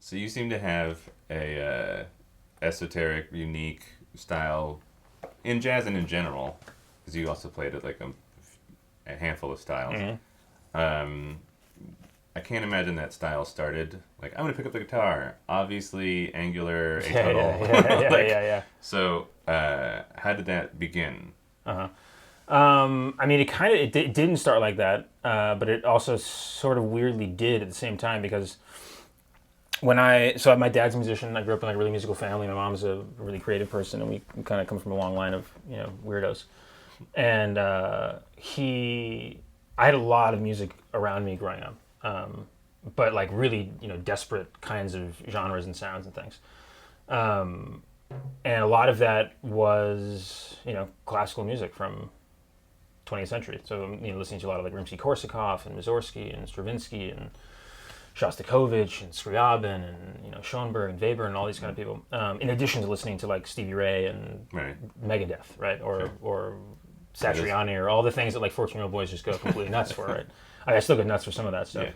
So you seem to have a esoteric, unique style in jazz and in general, because you also played at like a handful of styles. Mm-hmm. Um, I can't imagine that style started like I'm gonna pick up the guitar. Obviously, angular, atonal. Like, Yeah. so, how did that begin? Uh-huh. I mean, it didn't start like that, but it also sort of weirdly did at the same time because my dad's a musician. I grew up in like a really musical family. My mom's a really creative person, and we kind of come from a long line of weirdos. And I had a lot of music around me growing up, but like really desperate kinds of genres and sounds and things. And a lot of that was classical music from 20th century. So listening to a lot of like Rimsky-Korsakov and Mussorgsky and Stravinsky and Shostakovich and Scriabin and Schoenberg and Weber and all these kind of people. In addition to listening to like Stevie Ray and Megadeth, right, or Satriani or all the things that like 14-year-old boys just go completely nuts for, right? I still go nuts for some of that stuff. Yeah.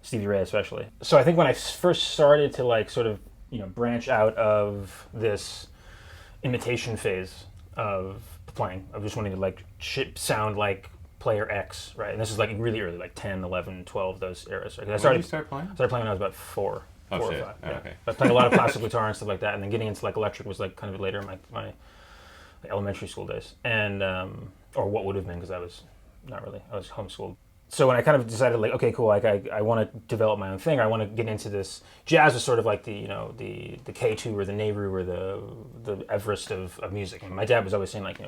Stevie Ray especially. So I think when I first started to like sort of branch out of this imitation phase of playing, of just wanting to like sound like player X, right? And this is like really early, like 10, 11, 12, those eras. Right? When did you start playing? I started playing when I was about four or five. Oh, yeah. Okay. I played a lot of classical guitar and stuff like that, and then getting into like electric was like kind of later in my elementary school days, and or what would have been because I was homeschooled. So when I kind of decided, like, okay, cool, like I want to develop my own thing. I want to get into this. Jazz was sort of like the K2 or the Nehru or the Everest of music. And my dad was always saying like,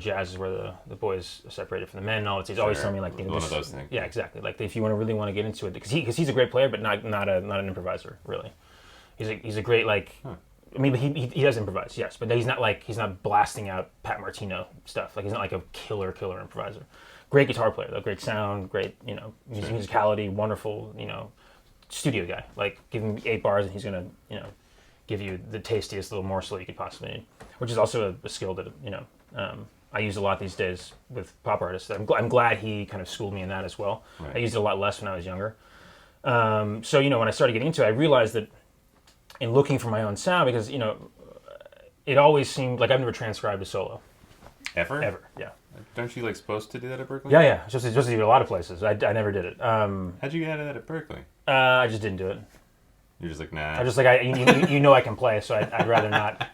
jazz is where the boys are separated from the men. And all he's always telling me like, one of those things. Yeah, exactly. Like if you really want to get into it, because he's a great player, but not an improviser really. He's a great like. Huh. I mean, but he does improvise, yes, but he's not blasting out Pat Martino stuff. Like he's not like a killer improviser. Great guitar player, though. Great sound, great, musicality, wonderful, studio guy. Like, give him 8 bars and he's going to, give you the tastiest little morsel you could possibly need, which is also a skill that, I use a lot these days with pop artists. I'm glad he kind of schooled me in that as well. Right. I used it a lot less when I was younger. So, when I started getting into it, I realized that in looking for my own sound, because, it always seemed like I've never transcribed a solo. Ever? Yeah. Don't you like supposed to do that at Berkeley? Yeah. It's just to do a lot of places. I never did it. How'd you get out of that at Berkeley? I just didn't do it. You're just like, nah. I just like I can play, so I'd rather not.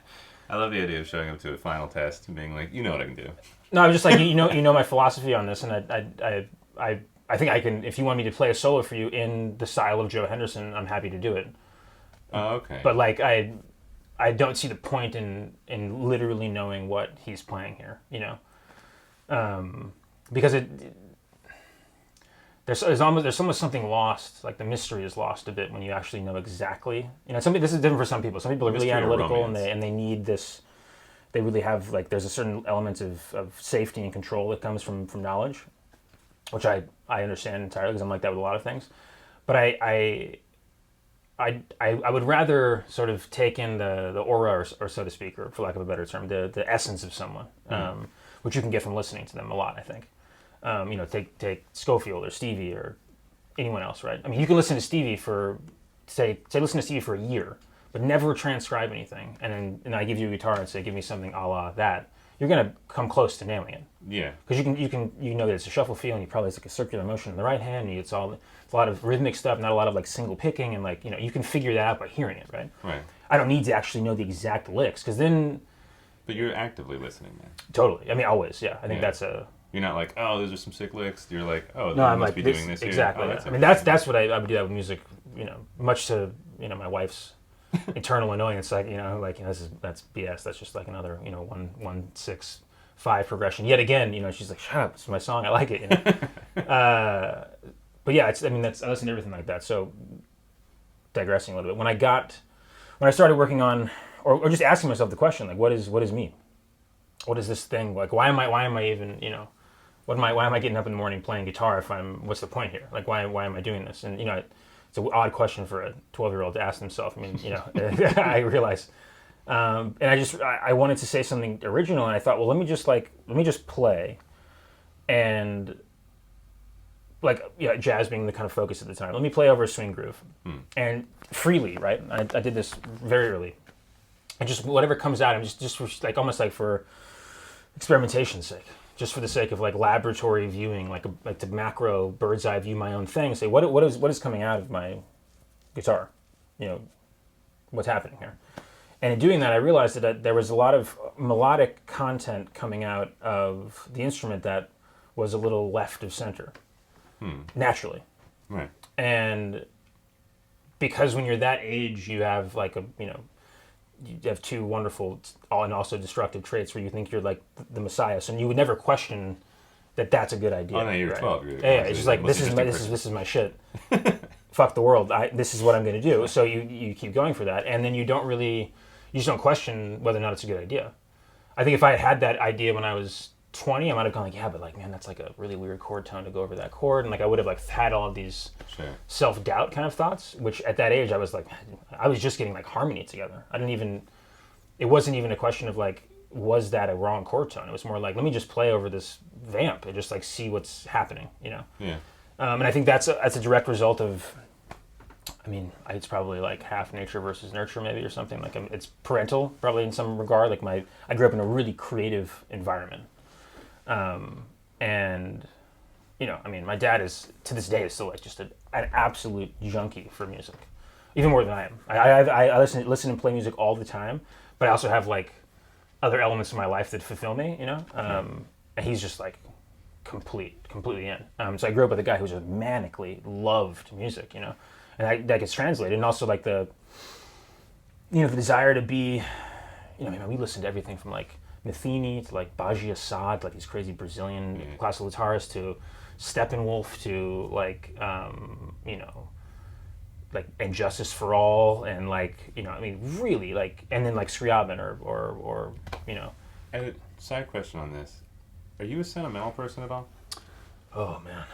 I love the idea of showing up to a final test and being like, what I can do. No, I was just like, my philosophy on this, and I think I can. If you want me to play a solo for you in the style of Joe Henderson, I'm happy to do it. Oh, okay. But like I don't see the point in literally knowing what he's playing here, because there's almost something lost, like the mystery is lost a bit when you actually know exactly. This is different for some people. Some people are really analytical and they need this. They really have like there's a certain element of safety and control that comes from knowledge, which I understand entirely because I'm like that with a lot of things. But I would rather sort of take in the aura, or so to speak, or for lack of a better term, the essence of someone, which you can get from listening to them a lot, I think. Take Scofield or Stevie or anyone else, right? I mean, you can listen to Stevie for, listen to Stevie for a year, but never transcribe anything, and then I give you a guitar and say, give me something a la that. You're gonna come close to nailing it. Yeah. Because you know that it's a shuffle feel, and you probably it's like a circular motion in the right hand, and it's a lot of rhythmic stuff, not a lot of like single picking, and like you can figure that out by hearing it, right? Right. I don't need to actually know the exact licks, because then. But you're actively listening, man. Totally. I mean, always. Yeah. I think that's a. You're not like, oh, those are some sick licks. You're like, oh, no, I must be doing this exactly. Here. Oh, I mean, that's what I would do that with music. Much to my wife's eternal annoyance. Like that's BS. That's just like another 1-6-5 progression. Yet again, she's like, shut up. It's my song. I like it. But yeah, I listen to everything like that. So digressing a little bit. When I started working on, or just asking myself the question, like, what is me? What is this thing? Like, why am I even, why am I getting up in the morning playing guitar what's the point here? Like, why am I doing this? And, it's an odd question for a 12-year-old to ask himself. I mean, I realize. And I wanted to say something original, and I thought, well, let me just play and jazz being the kind of focus at the time. Let me play over a swing groove, and freely, right? I did this very early, and just whatever comes out, I'm just like almost like for experimentation's sake, just for the sake of like laboratory viewing, like to macro bird's eye view my own thing. Say what is coming out of my guitar, what's happening here. And in doing that, I realized that there was a lot of melodic content coming out of the instrument that was a little left of center, naturally. Right. And because when you're that age, you have you have two wonderful and also destructive traits where you think you're like the Messiah, so you would never question that that's a good idea. Oh no, you're right? 12. It's just like this is my shit. Fuck the world. This is what I'm going to do. So you keep going for that, and then you just don't question whether or not it's a good idea. I think if I had that idea when I was 20, I might have gone like, yeah, but like, man, that's like a really weird chord tone to go over that chord, and like I would have like had all of these self-doubt kind of thoughts, which at that age I was like, I was just getting like harmony together. It wasn't even a question of like, was that a wrong chord tone? It was more like, let me just play over this vamp and just like see what's happening, Yeah. And I think that's a direct result of, it's probably like half nature versus nurture maybe or something. Like it's parental probably in some regard. Like I grew up in a really creative environment. And my dad is to this day is still like just an absolute junkie for music, even more than I am. I listen and play music all the time, but I also have like other elements of my life that fulfill me, and he's just like completely in. So I grew up with a guy who just manically loved music, and that gets translated, and also like the desire to be, we listened to everything from like Metheny to like Baji Assad, like these crazy Brazilian classical guitarists, to Steppenwolf, to like like And Justice for All, and like really like, and then like Scriabin or A side question on this: are you a sentimental person at all? Oh man,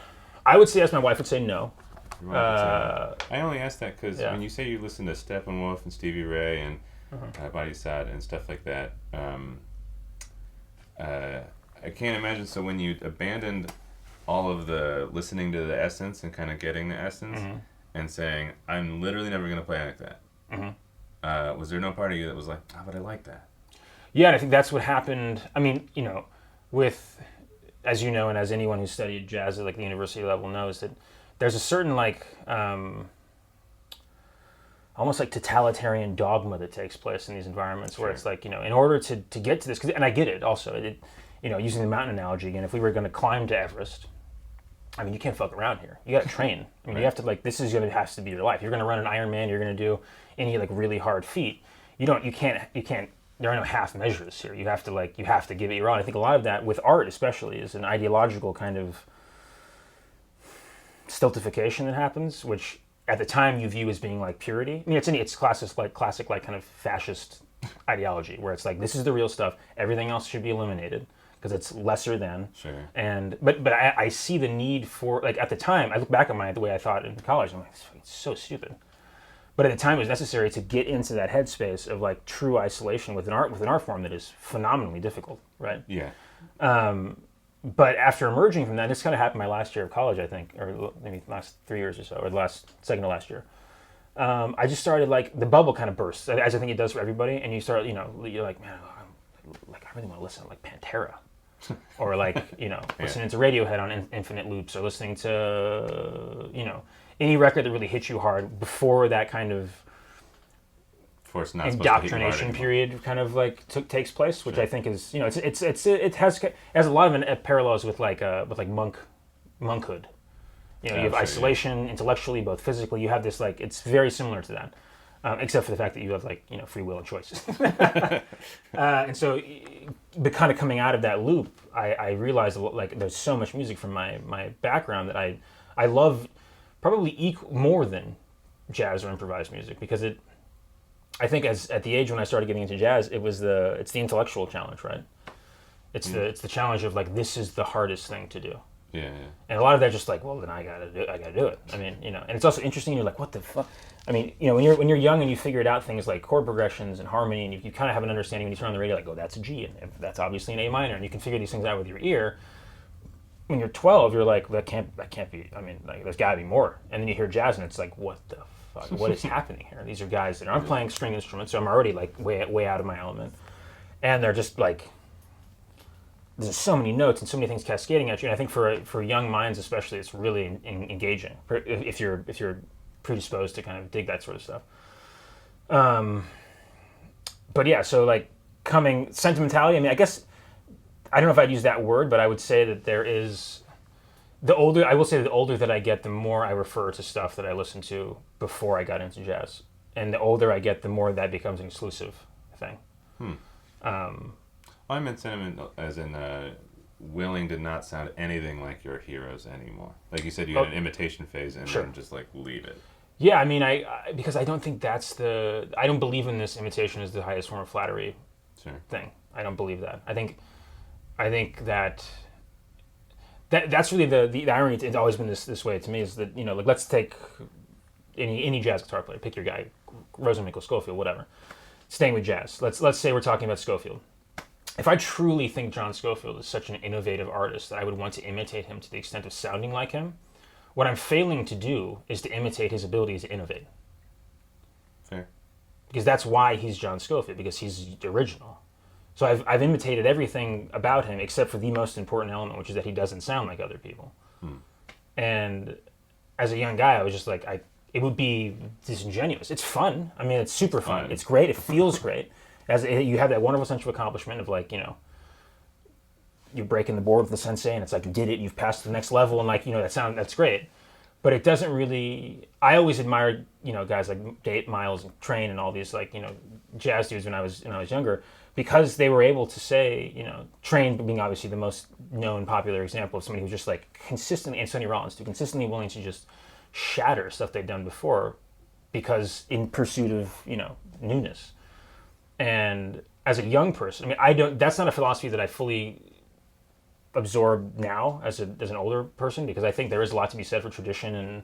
I would say yes. My wife would say no. I only ask that because when you say you listen to Steppenwolf and Stevie Ray and Baji Assad and stuff like that. I can't imagine. So when you abandoned all of the listening to the essence and kind of getting the essence and saying, I'm literally never going to play like that, was there no part of you that was like, but I like that? Yeah, and I think that's what happened. With, as you know, and as anyone who studied jazz at like the university level knows, that there's a certain like almost like totalitarian dogma that takes place in these environments where it's like, in order to get to this, and I get it also, using the mountain analogy again, if we were going to climb to Everest, you can't fuck around here. You got to train. You have to like, this is going to have to be your life. You're going to run an Ironman, you're going to do any like really hard feat. You can't, there are no half measures here. You have to give it your all. I think a lot of that with art especially is an ideological kind of stultification that happens, which at the time you view as being like purity. It's classic like kind of fascist ideology where it's like, this is the real stuff. Everything else should be eliminated because it's lesser than. Sure. But I see the need for, like, at the time, I look back at the way I thought in college, I'm like, it's so stupid. But at the time, it was necessary to get into that headspace of like true isolation with an art form that is phenomenally difficult, right? Yeah. But after emerging from that, this kind of happened my last year of college, I think, or maybe last 3 years or so, or the second to last year. I just started like, the bubble kind of bursts, as I think it does for everybody, and you start, you're like, man, I really want to listen to like Pantera, or like, listening to Radiohead on infinite loops, or listening to, any record that really hits you hard before that kind of indoctrination period kind of like takes place, which I think is, it has a lot of parallels with like monkhood. You have isolation intellectually, both physically. You have this like, it's very similar to that, except for the fact that you have like free will and choices. And so, but kind of coming out of that loop, I realized like there's so much music from my background that I love probably more than jazz or improvised music, because I think at the age when I started getting into jazz, it's the intellectual challenge, right? It's the challenge of like, this is the hardest thing to do. Yeah. And a lot of that just like, well, then I gotta do it. And it's also interesting. You're like, what the fuck? When you're young and you figured out things like chord progressions and harmony, and you kind of have an understanding when you turn on the radio, like, oh, that's a G, and that's obviously an A minor, and you can figure these things out with your ear. when you're 12, you're like, that can't be. I mean, like, there's got to be more. And then you hear jazz, and it's like, what the fuck? What is happening here? These are guys that aren't playing string instruments, so I'm already like way out of my element, and they're just like, there's so many notes and so many things cascading at you. And I think for young minds especially, it's really engaging if you're predisposed to kind of dig that sort of stuff. But yeah, so like sentimentality. I mean, I guess I don't know if I'd use that word, but I would say that there is the older that I get, the more I refer to stuff that I listened to before I got into jazz, and the older I get, the more that becomes an exclusive thing. I meant sentiment as in willing to not sound anything like your heroes anymore. Like you said, you had an imitation phase and then just like leave it. Yeah, I mean, because I don't think I don't believe in this imitation as the highest form of flattery thing. I don't believe that. I think that's really the irony. It's always been this way to me, is that, like, let's take any jazz guitar player, pick your guy, Rosenwinkel, Schofield, whatever. Staying with jazz, let's say we're talking about Schofield. If I truly think John Schofield is such an innovative artist that I would want to imitate him to the extent of sounding like him, what I'm failing to do is to imitate his ability to innovate. Fair. Because that's why he's John Schofield, because he's original. So I've imitated everything about him except for the most important element, which is that he doesn't sound like other people. And as a young guy, I was just like, it would be disingenuous. It's fun. I mean, it's super fun. It's great. It feels great. You have that wonderful sense of accomplishment of, like, you're breaking the board with the sensei, and it's like, you did it, you've passed to the next level, and, like, that's great. But it doesn't really. I always admired, guys like Date, Miles, and Train, and all these, like, jazz dudes when I was younger, because they were able to say, Train being obviously the most known popular example of somebody who's just like consistently, and Sonny Rollins too, consistently willing to just shatter stuff they'd done before, because in pursuit of newness. And as a young person, that's not a philosophy that I fully absorb now as an older person, because I think there is a lot to be said for tradition and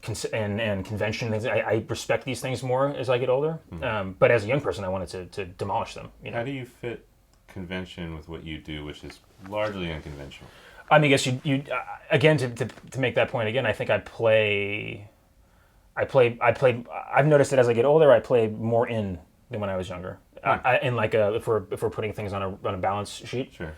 convention. I respect these things more as I get older. But as a young person, I wanted to demolish them. How do you fit convention with what you do, which is largely unconventional? I mean, I guess you again, to make that point again, I think I've noticed that as I get older, I play more in than when I was younger. If we're putting things on a balance sheet, sure.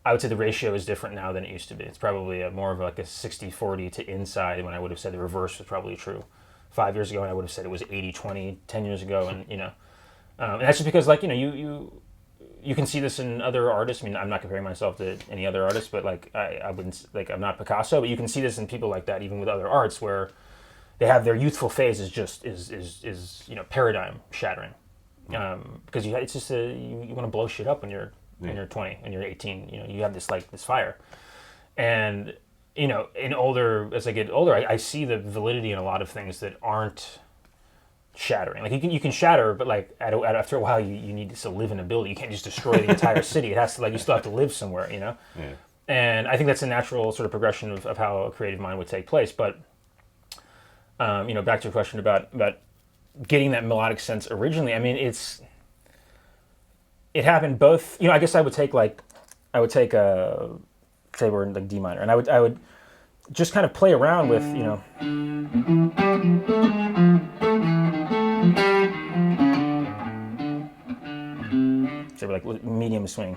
I would say the ratio is different now than it used to be. It's probably more of like a 60-40 to inside, when I would have said the reverse was probably true 5 years ago, and I would have said it was 80-20 10 years ago, and and that's just because, like, you can see this in other artists. I mean, I'm not comparing myself to any other artist, but like I wouldn't, like, I'm not Picasso, but you can see this in people like that, even with other arts, where they have their youthful phase is paradigm shattering, because it's just you want to blow shit up when you're 20 and you're 18. You have this fire, and as I get older, I see the validity in a lot of things that aren't shattering. Like, you can shatter, but like after a while, you need to live in a building. You can't just destroy the entire city. It has to, like, you still have to live somewhere. Yeah. And I think that's a natural sort of progression of how a creative mind would take place. But back to your question about getting that melodic sense originally. I mean, it happened both. I guess I would take say we're in like D minor, and I would just kind of play around with say we're like medium swing.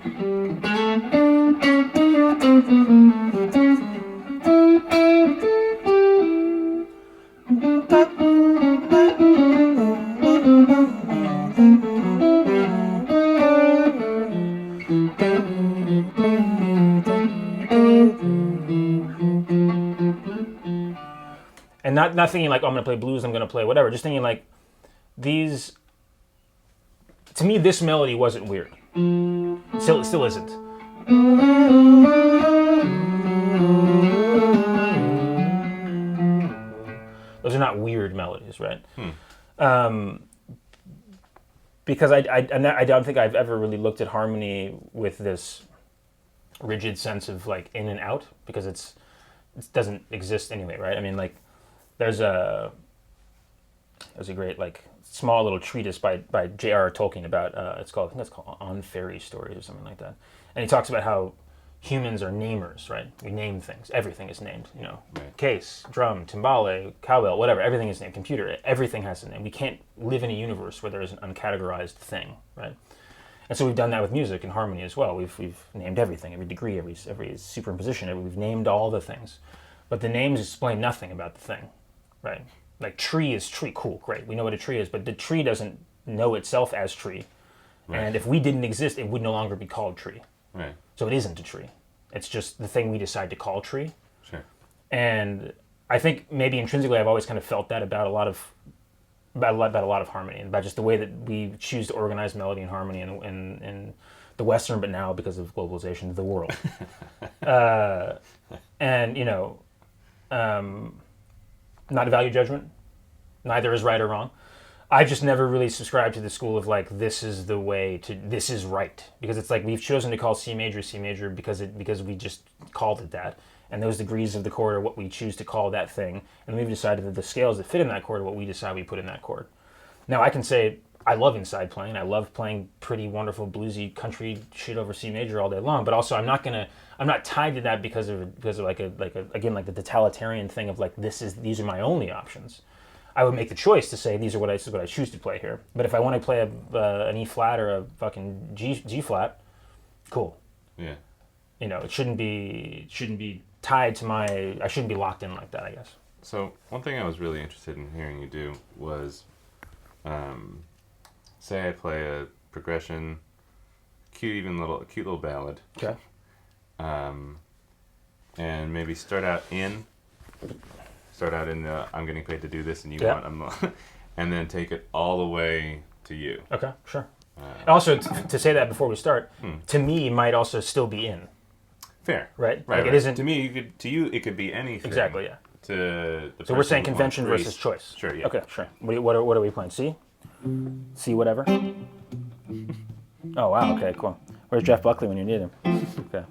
And not thinking like, oh, I'm going to play blues, I'm going to play whatever. Just thinking like, these, to me, this melody wasn't weird. It still isn't. Those are not weird melodies, right? Because I don't think I've ever really looked at harmony with this rigid sense of like in and out, because it doesn't exist anyway, right? I mean, like, there's a great like small little treatise by J.R.R. Tolkien about I think it's called On Fairy Stories or something like that, and he talks about how humans are namers, right? We name things. Everything is named, Right. Case, drum, timbale, cowbell, whatever. Everything is named. Computer, everything has a name. We can't live in a universe where there is an uncategorized thing, right? And so we've done that with music and harmony as well. We've named everything, every degree, every superimposition. We've named all the things. But the names explain nothing about the thing, right? Like tree is tree. Cool, great. We know what a tree is, but the tree doesn't know itself as tree. Right. And if we didn't exist, it would no longer be called tree. Right. So it isn't a tree. It's just the thing we decide to call tree. Sure. And I think maybe intrinsically I've always kind of felt that about a lot of harmony, and about just the way that we choose to organize melody and harmony in the Western, but now because of globalization, the world. And not a value judgment. Neither is right or wrong. I've just never really subscribed to the school of like, this is the way to, this is right. Because it's like we've chosen to call C major because we just called it that. And those degrees of the chord are what we choose to call that thing. And we've decided that the scales that fit in that chord are what we decide we put in that chord. Now I can say, I love inside playing. I love playing pretty wonderful bluesy country shit over C major all day long. But also I'm not tied to that because of like the totalitarian thing of like, these are my only options. I would make the choice to say this is what I choose to play here. But if I want to play an E flat or a fucking G flat, cool. Yeah. It shouldn't be tied to I shouldn't be locked in like that, I guess. So one thing I was really interested in hearing you do was, say I play a progression, cute little ballad. Okay. And maybe start out in the I'm getting paid to do this and you Yeah. want and then take it all the way to you. Okay, sure. Also, to say that before we start, to me might also still be in. Fair. Right? Right. It isn't. To me, it could be anything. Exactly, yeah. To the So we're saying person who convention wants versus grace. choice. Sure, yeah. Okay, sure. What are we playing? C? C whatever? Oh, wow, okay, cool. Where's Jeff Buckley when you need him? Okay.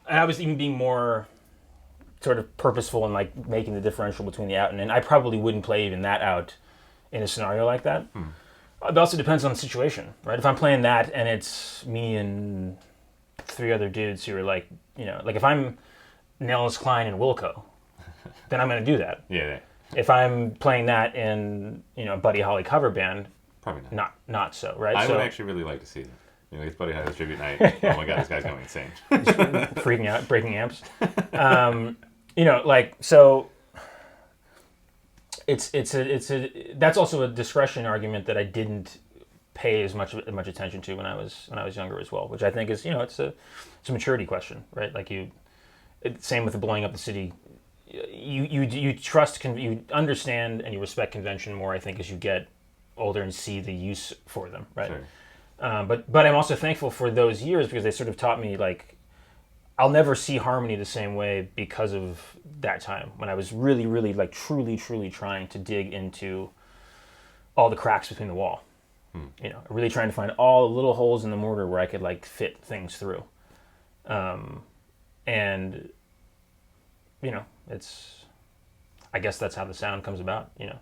I was even being more sort of purposeful in like making the differential between the out and in. I probably wouldn't play even that out in a scenario like that. It also depends on the situation, right? If I'm playing that and it's me and 3 other dudes who are like, like if I'm Nels Klein and Wilco, then I'm going to do that. Yeah. If I'm playing that in, a Buddy Holly cover band, Probably not. Not so, right? I would actually really like to see that. It's Buddy Holly's tribute night. Oh my god, this guy's going insane. Freaking out, breaking amps. So that's also a discretion argument that I didn't pay as much attention to when I was younger as well, which I think is it's a maturity question, right? Like same with the blowing up the city. You trust, you understand and you respect convention more, I think, as you get older and see the use for them, right? Sure. But I'm also thankful for those years because they sort of taught me like I'll never see harmony the same way because of that time when I was really, really like truly trying to dig into all the cracks between the wall. Really trying to find all the little holes in the mortar where I could like fit things through. And you know, it's, I guess that's how the sound comes about, you know.